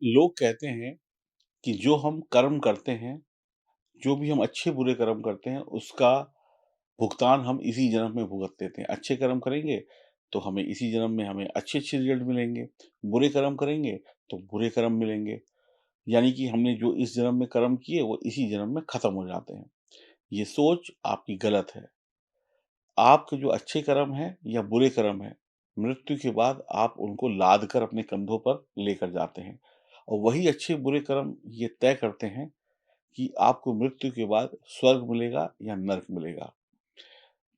लोग कहते हैं कि जो हम कर्म करते हैं, जो भी हम अच्छे-बुरे कर्म करते हैं, उसका भुगतान हम इसी जन्म में भुगत देते हैं। अच्छे कर्म करेंगे, तो हमें इसी जन्म में हमें अच्छे-अच्छे रिज़ल्ट मिलेंगे। बुरे कर्म करेंगे, तो बुरे कर्म मिलेंगे। यानी कि हमने जो इस जन्म में कर्म किए, वो इसी जन्म में खत्म हो जाते हैं। ये सोच आपकी गलत है। आपके जो अच्छे कर्म हैं या बुरे कर्म हैं, मृत्यु के बाद आप उनको लाद कर अपने कंधों पर लेकर जाते हैं और वही अच्छे-बुरे कर्म ये तय करते हैं कि आपको मृत्यु के बाद स्वर्ग मिलेगा या नर्क मिलेगा।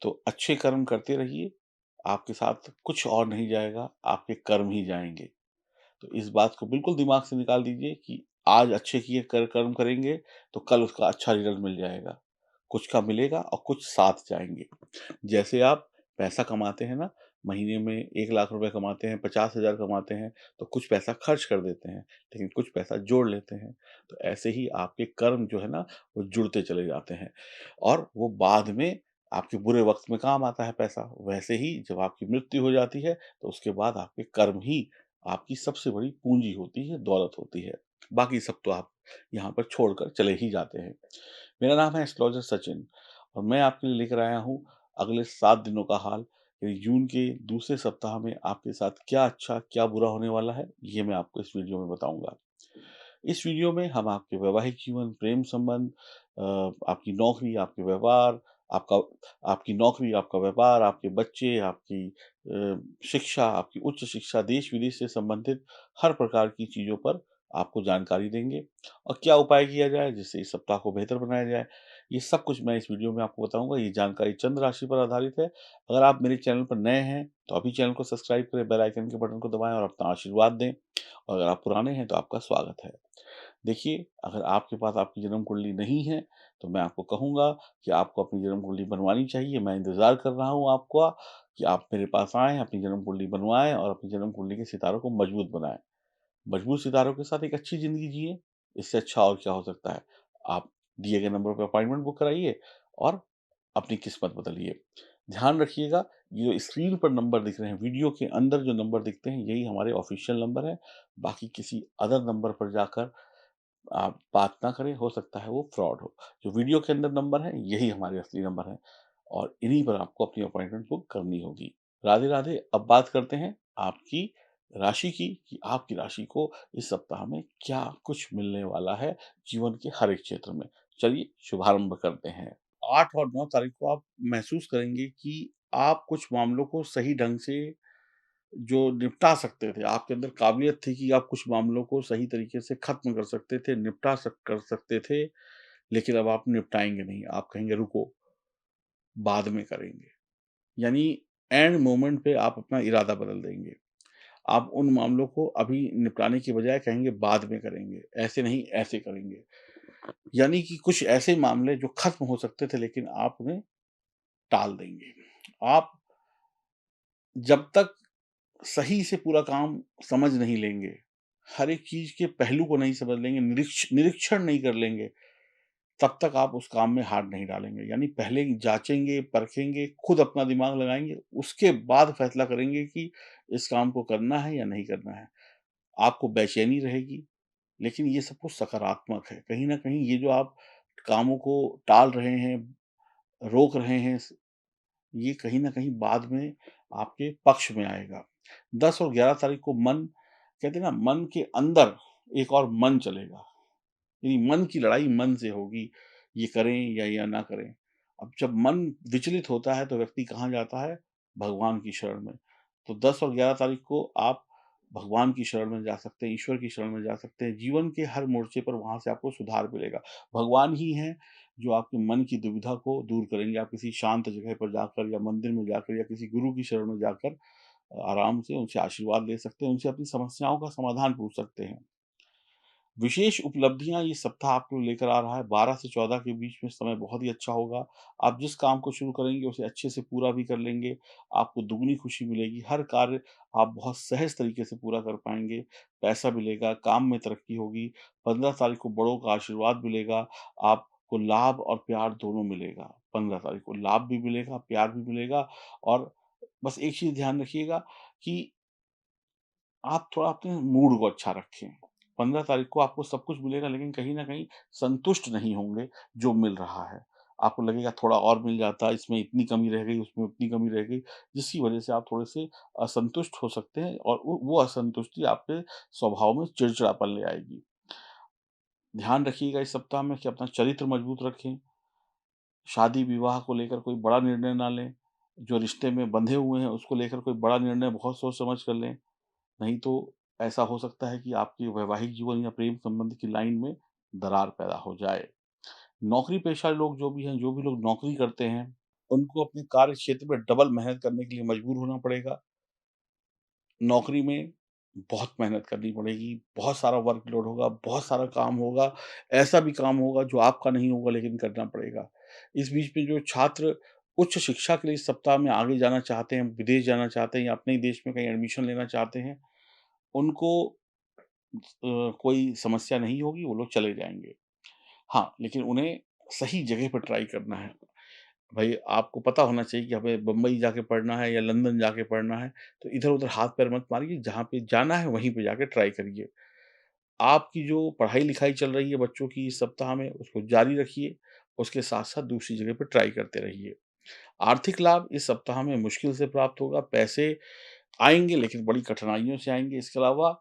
तो अच्छे कर्म करते रहिए, आपके साथ कुछ और नहीं जाएगा, आपके कर्म ही जाएँगे। तो इस बात को बिल्कुल दिमाग से निकाल दीजिए कि आज अच्छे किए कर्म करेंगे, तो कल उसका अच्छा रिज़ल्ट मिल जाएगा। कुछ का मिलेगा और कुछ साथ जाएँगे। जैसे आप पैसा कमाते हैं ना, महीने में 1 लाख रुपए कमाते हैं, 50,000 कमाते हैं, तो कुछ पैसा खर्च कर देते हैं, लेकिन कुछ पैसा जोड़ लेते हैं। तो ऐसे ही आपके कर्म जो है ना, वो जुड़ते चले जाते हैं और वो बाद में आपके बुरे वक़्त में काम आता है पैसा। वैसे ही जब आपकी मृत्यु हो जाती है, तो उसके बाद आपके कर्म ही आपकी सबसे बड़ी पूँजी होती है, दौलत होती है। बाकी सब तो आप यहाँ पर छोड़कर चले ही जाते हैं। मेरा नाम है एस्ट्रोलॉजर सचिन और मैं आपके लिए लेकर आया हूँ अगले 7 दिनों का हाल। यानी जून के दूसरे सप्ताह में आपके साथ क्या अच्छा, क्या बुरा होने वाला है, ये मैं आपको इस वीडियो में बताऊँगा। इस वीडियो में हम आपके वैवाहिक जीवन, प्रेम संबंध आपकी नौकरी, आपके व्यवहार, आपका आपकी नौकरी, आपका व्यापार, आपके बच्चे, आपकी शिक्षा, आपकी उच्च शिक्षा, देश-विदेश से संबंधित हर प्रकार की चीज़ों पर आपको जानकारी देंगे और क्या उपाय किया जाए जिससे इस सप्ताह को बेहतर बनाया जाए। ये सब कुछ मैं इस वीडियो में आपको बताऊँगा। ये जानकारी चंद्र राशि पर आधारित है। अगर आप मेरे चैनल पर नए हैं, तो अभी चैनल को सब्सक्राइब करें, बेल आइकन के बटन को दबाएँ और अपना आशीर्वाद दें और अगर आप पुराने हैं, तो आपका स्वागत है। देखिए, अगर आपके पास आपकी जन्म कुंडली नहीं है, तो मैं आपको कहूँगा कि आपको अपनी जन्म कुंडली बनवानी चाहिए। मैं इंतज़ार कर रहा हूँ आपका कि आप मेरे पास आएँ, अपनी जन्म कुंडली बनवाएँ और अपनी जन्म कुंडली के सितारों को मजबूत बनाएँ। मजबूत सितारों के साथ एक अच्छी ज़िंदगी जिएँ, इससे अच्छा और क्या हो सकता है। आप दिए गए नंबर पे अपॉइंटमेंट बुक कराइए और अपनी किस्मत बदलिए। ध्यान रखिएगा, ये जो स्क्रीन पर नंबर दिख रहे हैं, वीडियो के अंदर जो नंबर दिखते हैं, यही हमारे ऑफ़िशियल नंबर हैं। बाकी किसी अदर नंबर पर जाकर आप बात ना करें, हो सकता है वो फ्रॉड हो। जो वीडियो के अंदर नंबर हैं, यही हमारे असली नंबर हैं और इन्हीं पर आपको अपनी अपॉइंटमेंट बुक करनी होगी। राधे-राधे। अब बात करते हैं आपकी राशि की कि आपकी राशि को इस सप्ताह में क्या कुछ मिलने वाला है जीवन के हर एक क्षेत्र में। चलिए शुभारंभ करते हैं। 8 और 9 तारीख को आप महसूस करेंगे कि आप कुछ मामलों को सही ढंग से जो निपटा सकते थे, आपके अंदर काबिलियत थी कि आप कुछ मामलों को सही तरीके से ख़त्म कर सकते थे, कर सकते थे, लेकिन अब आप निपटाएँगे नहीं। आप कहेंगे रुको, बाद में करेंगे। यानी एंड मोमेंट पे आप अपना इरादा बदल देंगे। आप उन मामलों को अभी निपटाने की बजाय कहेंगे बाद में करेंगे, ऐसे नहीं ऐसे करेंगे। यानी कि कुछ ऐसे मामले जो ख़त्म हो सकते थे लेकिन आप उन्हें टाल देंगे। आप जब तक सही से पूरा काम समझ नहीं लेंगे, हर एक चीज़ के पहलू को नहीं समझ लेंगे, निरीक्षण नहीं कर लेंगे, तब तक आप उस काम में हाथ नहीं डालेंगे। यानी पहले जाँचेंगे, परखेंगे, खुद अपना दिमाग लगाएँगे, उसके बाद फैसला करेंगे कि इस काम को करना है या नहीं करना है। आपको बेचैनी रहेगी, लेकिन ये सब कुछ सकारात्मक है। कहीं न कहीं ये जो आप कामों को टाल रहे हैं, रोक रहे हैं, ये कहीं न कहीं बाद में आपके पक्ष में आएगा। 10 और 11 तारीख को मन कहते हैं ना मन के अंदर एक और मन चलेगा। यानी मन की लड़ाई मन से होगी, ये करें या ना करें। अब जब मन विचलित होता है तो व्यक्ति कहाँ जाता है? भगवान की शरण में। तो 10 और 11 तारीख को आप भगवान की शरण में जा सकते हैं, ईश्वर की शरण में जा सकते हैं। जीवन के हर मोर्चे पर वहाँ से आपको सुधार मिलेगा। भगवान ही हैं जो आपके मन की दुविधा को दूर करेंगे। आप किसी शांत जगह पर जाकर या मंदिर में जाकर या किसी गुरु की शरण में जाकर आराम से उनसे आशीर्वाद ले सकते हैं, उनसे अपनी समस्याओं का समाधान पूछ सकते हैं। विशेष उपलब्धियाँ ये सप्ताह आपको लेकर आ रहा है, 12 से 14 के बीच में समय बहुत ही अच्छा होगा। आप जिस काम को शुरू करेंगे उसे अच्छे से पूरा भी कर लेंगे, आपको दुगनी खुशी मिलेगी, हर कार्य आप बहुत सहज तरीके से पूरा कर पाएँगे, पैसा मिलेगा, काम में तरक्की होगी, 15 तारीख को बड़ों का आशीर्वाद मिलेगा, आपको लाभ और प्यार दोनों मिलेगा। 15 तारीख को लाभ भी मिलेगा, प्यार भी मिलेगा और बस एक चीज़ ध्यान रखिएगा कि आप थोड़ा अपने मूड को अच्छा रखें। 15 तारीख को आपको सब कुछ मिलेगा लेकिन कहीं न कहीं संतुष्ट नहीं होंगे जो मिल रहा है। आपको लगेगा थोड़ा और मिल जाता, इसमें इतनी कमी रह गई, उसमें उतनी कमी रह गई, जिसकी वजह से आप थोड़े-से असंतुष्ट हो सकते हैं और वो असंतुष्टि आपके स्वभाव में चिड़चिड़ापन ले आएगी। ध्यान रखिएगा इस सप्ताह में कि अपना चरित्र मजबूत रखें, शादी-विवाह को लेकर कोई बड़ा निर्णय ना लें, जो रिश्ते में बंधे हुए हैं उसको लेकर कोई बड़ा निर्णय बहुत सोच-समझ कर लें, नहीं तो ऐसा हो सकता है कि आपके वैवाहिक जीवन या प्रेम संबंध की लाइन में दरार पैदा हो जाए। नौकरी-पेशा लोग जो भी हैं, जो भी लोग नौकरी करते हैं, उनको अपने कार्य क्षेत्र में डबल मेहनत करने के लिए मजबूर होना पड़ेगा। नौकरी में बहुत मेहनत करनी पड़ेगी, बहुत सारा वर्कलोड होगा, बहुत सारा काम होगा, ऐसा भी काम होगा जो आपका नहीं होगा लेकिन करना पड़ेगा। इस बीच में जो छात्र उच्च शिक्षा के लिए इस सप्ताह में आगे जाना चाहते हैं, विदेश जाना चाहते हैं या अपने ही देश में कहीं एडमिशन लेना चाहते हैं, उनको कोई समस्या नहीं होगी, वो लोग चले जाएँगे। हाँ, लेकिन उन्हें सही जगह पर ट्राई करना है। भई आपको पता होना चाहिए कि हमें बम्बई जाके पढ़ना है या लंदन जाके पढ़ना है, तो इधर-उधर हाथ-पैर मत मारिए, जहाँ पे जाना है वहीं पे जाके ट्राई करिए। आपकी जो पढ़ाई-लिखाई चल रही है बच्चों की इस सप्ताह में, उसको जारी रखिए, उसके साथ-साथ दूसरी जगह पे ट्राई करते रहिए। आर्थिक लाभ इस सप्ताह में मुश्किल से प्राप्त होगा, पैसे आएँगे लेकिन बड़ी कठिनाइयों से आएँगे। इसके अलावा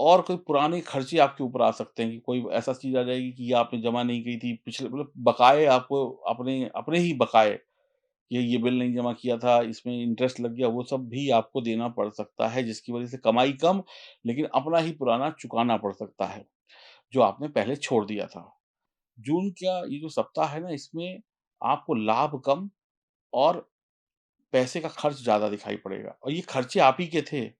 और कोई पुराने खर्चे आपके ऊपर आ सकते हैं कि कोई ऐसा चीज़ आ जाएगी कि ये आपने जमा नहीं की थी, पिछले मतलब बकाए आपको अपने अपने ही बकाए, ये बिल नहीं जमा किया था, इसमें इंटरेस्ट लग गया, वो सब भी आपको देना पड़ सकता है, जिसकी वज़ह से कमाई कम, लेकिन अपना ही पुराना चुकाना पड़ सकता है, जो आपने पहले छोड़ दिया था। जून का ये जो सप्ताह है ना, इसमें आपको लाभ कम और पैसे का खर्च ज़्यादा दिखाई पड़ेगा और ये खर्चे आप ही के थे।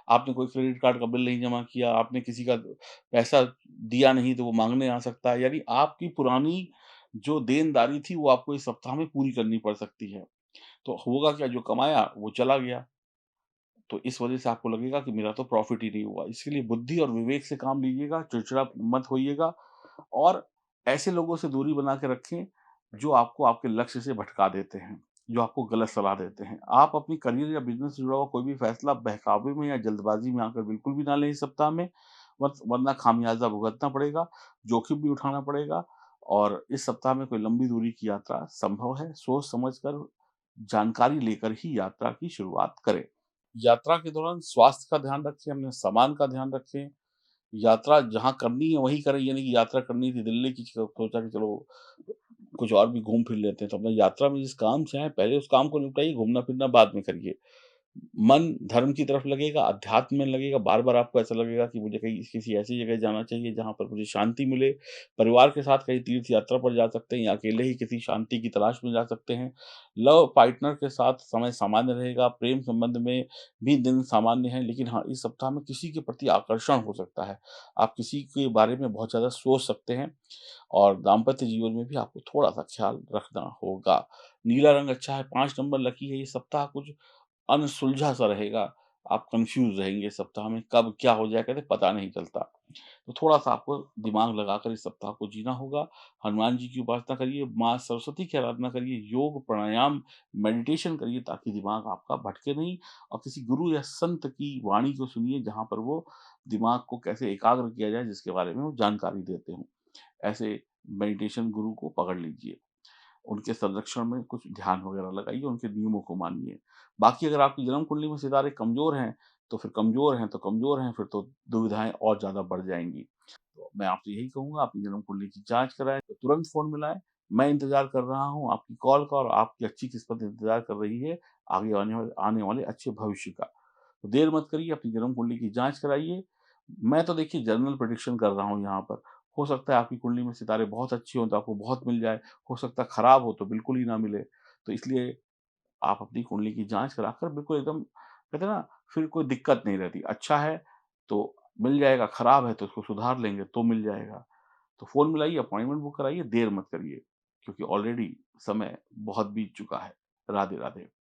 आपने कोई क्रेडिट कार्ड का बिल नहीं जमा किया, आपने किसी का पैसा दिया नहीं तो वो माँगने आ सकता है, यानी आपकी पुरानी जो देनदारी थी वो आपको इस सप्ताह में पूरी करनी पड़ सकती है। तो होगा क्या, जो कमाया वो चला गया। तो इस वजह से आपको लगेगा कि मेरा तो प्रॉफ़िट ही नहीं हुआ। इसके लिए बुद्धि और विवेक से काम लीजिएगा, चिड़चिड़ा मत होइएगा और ऐसे लोगों से दूरी बना के रखें, जो आपको आपके लक्ष्य से भटका देते हैं, जो आपको गलत सलाह देते हैं। आप अपनी करियर या बिज़नेस से जुड़ा हुआ कोई भी फैसला बहकावे में या जल्दबाज़ी में आकर बिल्कुल भी ना लें इस सप्ताह में, वरना खामियाज़ा भुगतना पड़ेगा, जोखिम भी उठाना पड़ेगा और इस सप्ताह में कोई लंबी दूरी की यात्रा संभव है। सोच समझ कर, जानकारी लेकर ही यात्रा की शुरुआत करें। यात्रा के दौरान स्वास्थ्य का ध्यान रखें, अपने सामान का ध्यान रखें। यात्रा जहाँ करनी है वहीं करें, ये नहीं कि यात्रा करनी थी दिल्ली की सोचा कि चलो कुछ और भी घूम फिर लेते हैं। तो अपना यात्रा में जिस काम से आए पहले उस काम को निपटाइए, घूमना-फिरना बाद में करिए। मन धर्म की तरफ लगेगा, अध्यात्म में लगेगा, बार-बार आपको ऐसा लगेगा कि मुझे कहीं किसी ऐसी जगह जाना चाहिए जहाँ पर मुझे शांति मिले। परिवार के साथ कहीं तीर्थ यात्रा पर जा सकते हैं या अकेले ही किसी शांति की तलाश में जा सकते हैं। लव पार्टनर के साथ समय सामान्य रहेगा, प्रेम संबंध में भी दिन सामान्य है, लेकिन हाँ, इस सप्ताह में किसी के प्रति आकर्षण हो सकता है। आप किसी के बारे में बहुत ज़्यादा सोच सकते हैं और दाम्पत्य जीवन में भी आपको थोड़ा-सा ख़्याल रखना होगा। नीला रंग अच्छा है, 5 नंबर लकी है, ये सप्ताह कुछ अनसुलझा-सा रहेगा। आप कन्फ्यूज़ रहेंगे इस सप्ताह में, कब क्या हो जाए कहते पता नहीं चलता। तो थोड़ा-सा आपको दिमाग लगाकर इस सप्ताह को जीना होगा। हनुमान जी की उपासना करिए, माँ सरस्वती की आराधना करिए, योग, प्राणायाम, मेडिटेशन करिए ताकि दिमाग आपका भटके नहीं और किसी गुरु या संत की वाणी को सुनिए जहाँ पर वो दिमाग को कैसे एकाग्र किया जाए जिसके बारे में वो जानकारी देते हों। ऐसे मेडिटेशन गुरु को पकड़ लीजिए। उनके संरक्षण में कुछ ध्यान वगैरह लगाइए, उनके नियमों को मानिए। बाकी अगर आपकी जन्म कुंडली में सितारे कमज़ोर हैं, तो फिर कमज़ोर हैं तो कमज़ोर हैं, फिर तो दुविधाएँ और ज़्यादा बढ़ जाएँगी। तो मैं आपसे यही कहूँगा अपनी जन्म कुंडली की जाँच कराएँ, तो तुरंत फ़ोन मिलाएँ। मैं इंतज़ार कर रहा हूँ आपकी कॉल का और आपकी अच्छी किस्मत इंतज़ार कर रही है आगे आने वाले अच्छे भविष्य का। तो देर मत करिए, अपनी जन्म कुंडली की जाँच कराइए। मैं तो देखिए जनरल प्रेडिक्शन कर रहा हूँ यहाँ पर। हो सकता है आपकी कुंडली में सितारे बहुत अच्छे हों तो आपको बहुत मिल जाए, हो सकता है खराब हो तो बिल्कुल ही ना मिले। तो इसलिए आप अपनी कुंडली की जाँच कराकर बिल्कुल एकदम कहते हैं ना, फिर कोई दिक्कत नहीं रहती। अच्छा है तो मिल जाएगा, खराब है तो उसको सुधार लेंगे तो मिल जाएगा। तो फ़ोन मिलाइए, अपॉइंटमेंट बुक कराइए, देर मत करिए क्योंकि ऑलरेडी समय बहुत बीत चुका है। राधे, राधे।